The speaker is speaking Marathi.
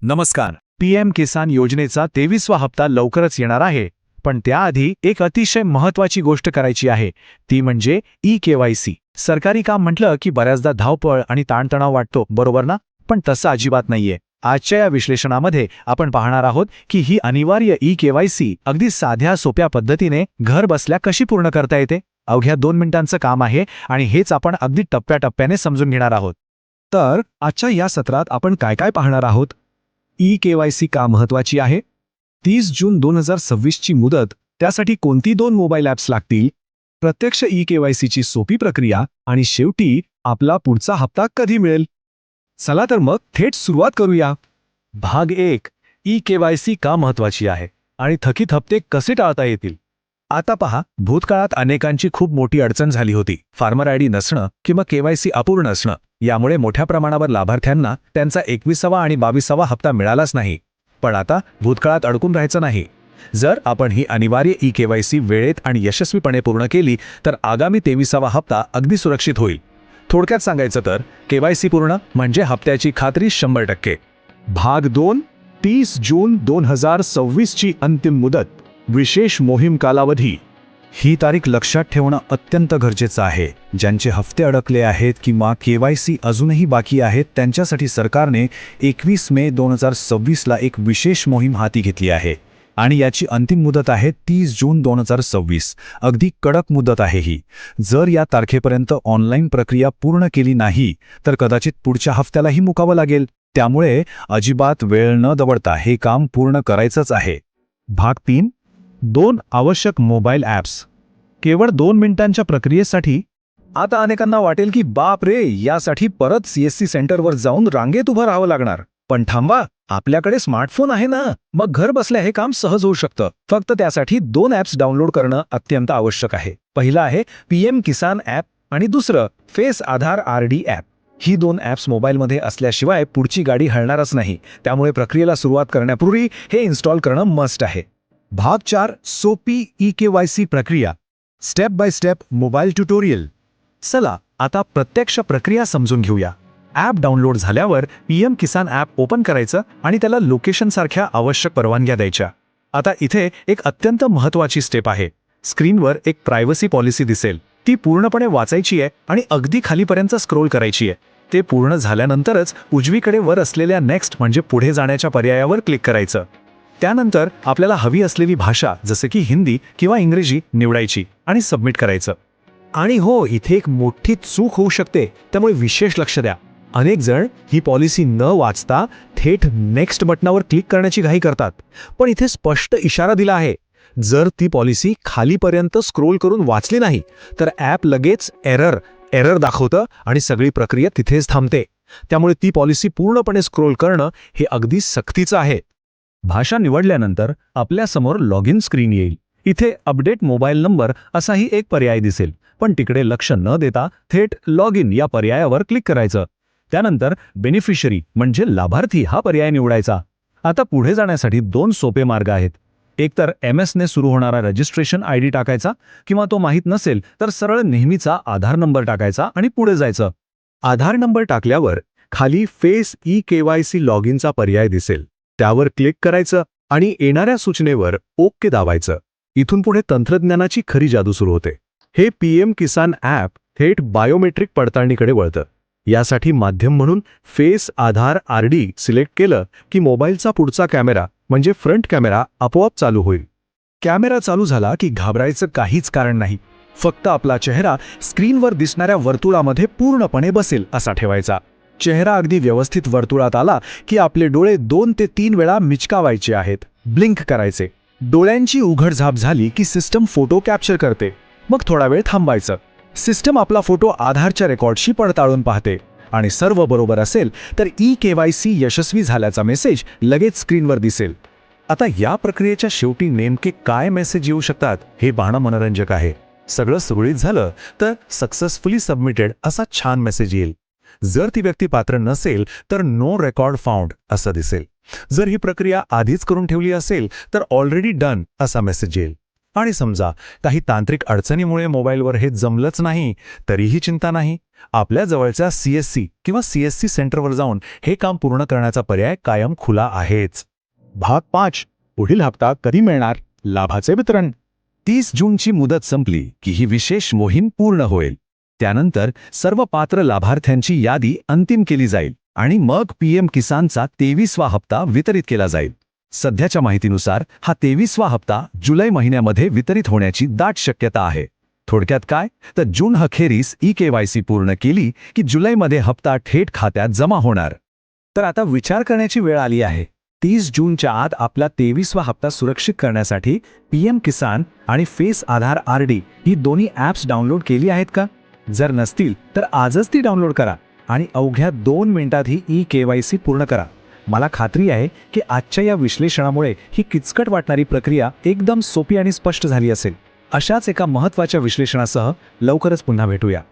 नमस्कार. पीएम किसान योजनेचा 23वा हप्ता लवकरच येणार आहे. पण त्याआधी एक अतिशय महत्त्वाची गोष्ट करायची आहे, ती म्हणजे ई-केवायसी. सरकारी काम म्हटलं की बऱ्याचदा धावपळ आणि ताणतणाव वाटतो, बरोबर ना? पण तसं अजिबात नाहीये. आजच्या या विश्लेषणामध्ये आपण पाहणार आहोत की ही अनिवार्य ई-केवायसी अगदी साध्या सोप्या पद्धतीने घर बसल्या कशी पूर्ण करता येते. अवघ्या 2 मिनिटांचं काम आहे आणि हेच आपण अगदी टप्प्याटप्प्याने समजून घेणार आहोत. तर आजच्या या सत्रात आपण काय काय पाहणार आहोत? ई-केवायसी का महत्त्वाची आहे? 30 जून 2026 ची मुदत, त्यासाठी कोणती 2 मोबाईल ॲप्स लागतील? प्रत्यक्ष ई-केवायसीची सोपी प्रक्रिया आणि शेवटी आपला पुढचा हप्ता कधी मिळेल? चला तर मग थेट सुरुवात करूया. भाग 1. ई-केवायसी का महत्त्वाची आहे आणि थकीत हप्ते कसे टाळता येतील? आता पहा, भूतकाळात अनेकांची खूप मोठी अडचण झाली होती. फार्मर आयडी नसणं किंवा केवायसी अपूर्ण असणं, यामुळे मोठ्या प्रमाणावर लाभार्थ्यांना त्यांचा 21वा आणि 22वा हप्ता मिळालाच नाही. पण आता भूतकाळात अडकून राहायचं नाही. जर आपण ही अनिवार्य ई-केवायसी वेळेत आणि यशस्वीपणे पूर्ण केली तर आगामी 23वा हप्ता अगदी सुरक्षित होईल. थोडक्यात सांगायचं तर केवायसी पूर्ण म्हणजे हप्त्याची खात्री 100%. भाग 2. 30 जून 2026 ची अंतिम मुदत, विशेष मोहीम कालावधी. ही तारीख लक्षात ठेवणं अत्यंत गरजेचं आहे. ज्यांचे हफ्ते अडकले आहेत किंवा केवायसी अजूनही बाकी आहेत त्यांच्यासाठी सरकारने 21 मे 2026 ला एक विशेष मोहीम हाती घेतली आहे आणि याची अंतिम मुदत आहे 30 जून 2026. अगदी कडक मुदत आहे ही. जर या तारखेपर्यंत ऑनलाईन प्रक्रिया पूर्ण केली नाही तर कदाचित पुढच्या हफ्त्यालाही मुकावं लागेल. त्यामुळे अजिबात वेळ न दवडता हे काम पूर्ण करायचंच आहे. भाग 3. 2 आवश्यक मोबाईल ॲप्स. केवळ 2 मिनिटांच्या प्रक्रियेसाठी? आता अनेकांना वाटेल की बाप रे, यासाठी परत CSC सेंटरवर जाऊन रांगेत उभं राहावं लागणार. पण थांबा, आपल्याकडे स्मार्टफोन आहे ना, मग घर बसल्या हे काम सहज होऊ शकतं. फक्त त्यासाठी 2 ॲप्स डाउनलोड करणं अत्यंत आवश्यक आहे. पहिलं आहे पीएम किसान ॲप आणि दुसरं फेस आधार RD ॲप. ही 2 ॲप्स मोबाईलमध्ये असल्याशिवाय पुढची गाडी हलणारच नाही. त्यामुळे प्रक्रियेला सुरुवात करण्यापूर्वी हे इन्स्टॉल करणं मस्ट आहे. भाग 4. सोपी ई-केवायसी प्रक्रिया, step by step mobile tutorial. चला आता प्रत्यक्ष प्रक्रिया समजून घेऊया. ॲप डाउनलोड झाल्यावर पीएम किसान ॲप ओपन करायचं आणि त्याला लोकेशनसारख्या आवश्यक परवानग्या द्यायच्या. आता इथे एक अत्यंत महत्त्वाची स्टेप आहे. स्क्रीनवर एक प्रायव्हसी पॉलिसी दिसेल, ती पूर्णपणे वाचायची आहे आणि अगदी खालीपर्यंत स्क्रोल करायची आहे. ते पूर्ण झाल्यानंतरच उजवीकडे वर असलेल्या नेक्स्ट म्हणजे पुढे जाण्याच्या पर्यायावर क्लिक करायचं. त्यानंतर आपल्याला हवी असलेली भाषा जसे की हिंदी किंवा इंग्रजी निवडायची आणि सबमिट करायचं. आणि हो, इथे एक मोठी चूक होऊ शकते, त्यामुळे विशेष लक्ष द्या. अनेक जण ही पॉलिसी न वाचता थेट नेक्स्ट बटनावर क्लिक करण्याची घाई करतात. पण इथे स्पष्ट इशारा दिला आहे, जर ती पॉलिसी खालीपर्यंत स्क्रोल करून वाचली नाही तर ॲप लगेच एरर दाखवतं आणि सगळी प्रक्रिया तिथेच थांबते. त्यामुळे ती पॉलिसी पूर्णपणे स्क्रोल करणं हे अगदी सक्तीचं आहे. भाषा निवडल्यानंतर आपल्यासमोर लॉग इन स्क्रीन येईल. इथे अपडेट मोबाईल नंबर असाही एक पर्याय दिसेल, पण तिकडे लक्ष न देता थेट लॉग इन या पर्यायावर क्लिक करायचं. त्यानंतर बेनिफिशरी म्हणजे लाभार्थी हा पर्याय निवडायचा. आता पुढे जाण्यासाठी 2 सोपे मार्ग आहेत. एकतर MS ने सुरू होणारा रजिस्ट्रेशन ID टाकायचा किंवा तो माहीत नसेल तर सरळ नेहमीचा आधार नंबर टाकायचा आणि पुढे जायचं. आधार नंबर टाकल्यावर खाली फेस ई-केवायसी लॉग इनचा पर्याय दिसेल. त्यावर क्लिक करायचं आणि येणाऱ्या सूचनेवर ओके दाबायचं. इथून पुढे तंत्रज्ञानाची खरी जादू सुरू होते. हे पीएम किसान ॲप थेट बायोमेट्रिक पडताळणीकडे वळतं. यासाठी माध्यम म्हणून फेस आधार RD सिलेक्ट केलं की मोबाईलचा पुढचा कॅमेरा म्हणजे फ्रंट कॅमेरा आपोआप चालू होईल. कॅमेरा चालू झाला की घाबरायचं काहीच कारण नाही. फक्त आपला चेहरा स्क्रीनवर दिसणाऱ्या वर्तुळामध्ये पूर्णपणे बसेल असा ठेवायचा. चेहरा अगदी व्यवस्थित वर्तुळात आला की आपले डोळे 2 ते 3 वेळा मिचकावायचे आहेत, ब्लिंक करायचे. डोळ्यांची उघडझाप झाली की सिस्टम फोटो कॅप्चर करते. मग थोडा वेळ थांबायचं. सिस्टम आपला फोटो आधारच्या रेकॉर्डशी पडताळून पाहते आणि सर्व बरोबर असेल तर ई-केवायसी यशस्वी झाल्याचा मेसेज लगेच स्क्रीनवर दिसेल. आता या प्रक्रियेच्या शेवटी नेमके काय मेसेज येऊ शकतात हे पाहणं मनोरंजक आहे. सगळं सुरळीत झालं तर सक्सेसफुली सबमिटेड असा छान मेसेज येईल. जर ती व्यक्ती पात्र नसेल तर नो रेकॉर्ड फाउंड असं दिसेल. जर ही प्रक्रिया आधीच करून ठेवली असेल तर ऑलरेडी डन असा मेसेज येईल. आणि समजा काही तांत्रिक अडचणीमुळे मोबाईलवर हे जमलंच नाही, तरीही चिंता नाही. आपल्या जवळच्या CSC किंवा CSC सेंटरवर जाऊन हे काम पूर्ण करण्याचा पर्याय कायम खुला आहेच. भाग 5. पुढील हप्ता कधी मिळणार? लाभाचे वितरण. 30 जूनची मुदत संपली की ही विशेष मोहीम पूर्ण होईल. त्यानंतर सर्व पात्र लाभार्थ्यांची यादी अंतिम केली जाईल आणि मग PM किसानचा 23वा हप्ता वितरित केला जाईल. सध्याच्या माहितीनुसार हा 23वा हप्ता जुलै महिन्यामध्ये वितरित होण्याची दाट शक्यता आहे. थोडक्यात काय, तर जून अखेरीस EKYC पूर्ण केली की जुलैमध्ये हप्ता थेट खात्यात जमा होणार. तर आता विचार करण्याची वेळ आली आहे. 30 जूनच्या आत आपला 23वा हप्ता सुरक्षित करण्यासाठी PM किसान आणि फेस आधार RD ही दोन्ही ॲप्स डाउनलोड केली आहेत का? जर नसतील तर आजच ती डाउनलोड करा आणि अवघ्या 2 मिनिटात ही EKYC पूर्ण करा. मला खात्री आहे की आजच्या या विश्लेषणामुळे ही किचकट वाटणारी प्रक्रिया एकदम सोपी आणि स्पष्ट झाली असेल. अशाच एका महत्त्वाच्या विश्लेषणासह लवकरच पुन्हा भेटूया.